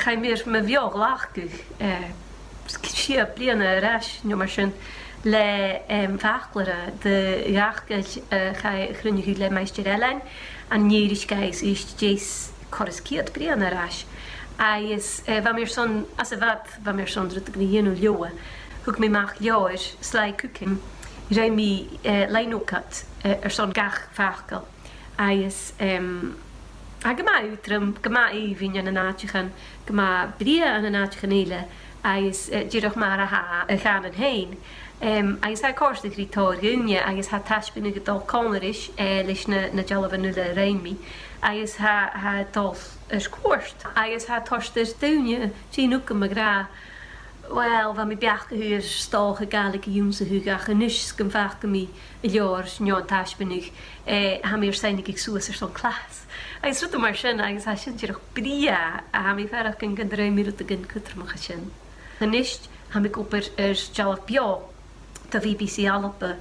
ga meer me bheag lachgu si bliana ras no mar sin le fachlare de jaachgeld ga grunne le meisterlein an nieriskeis is Jace choskiet bliana ras. Is wa meer son as wat wa meer son druk gnienu joe. Hoek me mag joer slai cooking. Rei mi leinokat son gach fachkel. Is gema utrum gema even an naatje gema brie an een naatje hele. Is dirch maar gaan en heen. Is ha korstig ritorgunje. Is ha tashbin gedal konerish lis na jalavan nulle reimi. Is ha dolf koorst. Is ha torsters dunje. Zien ook me gra. Wel, van mijn bjachgehuur stalge galige jongse huga genus kan vaak me jaar njon tashbenig. Ha meer zijn ik zo is er zo'n klas. Is roet maar shen. Is ha shen dirch bria. Ha mi verder kan gedrei meer te gen kutter mag shen. Genus ha ik op jalaf bio. De VBC alpe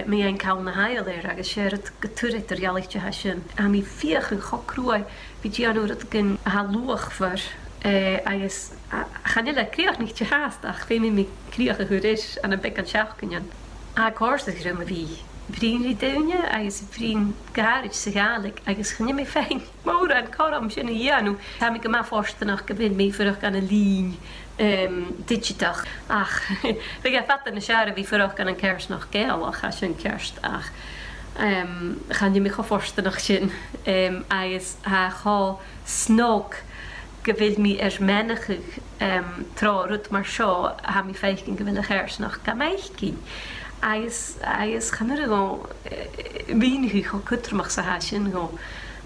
me een kalme heiler. Agus share het geturet er jalichtje ha shen. Ha mi vier gekroei. Wie jano dat kan ha loog voor. Is ganille kreeg niet haastach. Vind me kreeg is aan een bek aan schafkenjen. Korstig rumme wie. Vriend dunje, is vriend garage segalig. Is geen meer fijn. Maar en karam zin janu. Heb ik maar voorstellen nog gewin mee voor aan een lijn. Digitag. We gaan vatten een jaren wie voor aan een kerst nog geel. Als je een kerst gaan je me gaan voorstellen nog zin. Is ga snook. Gewil mi mennig trorut mar seo ha mi feikin gewil hers nach gameiki. Is gaan er go wenig go kutter mag sa ha sin go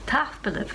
tafbelef.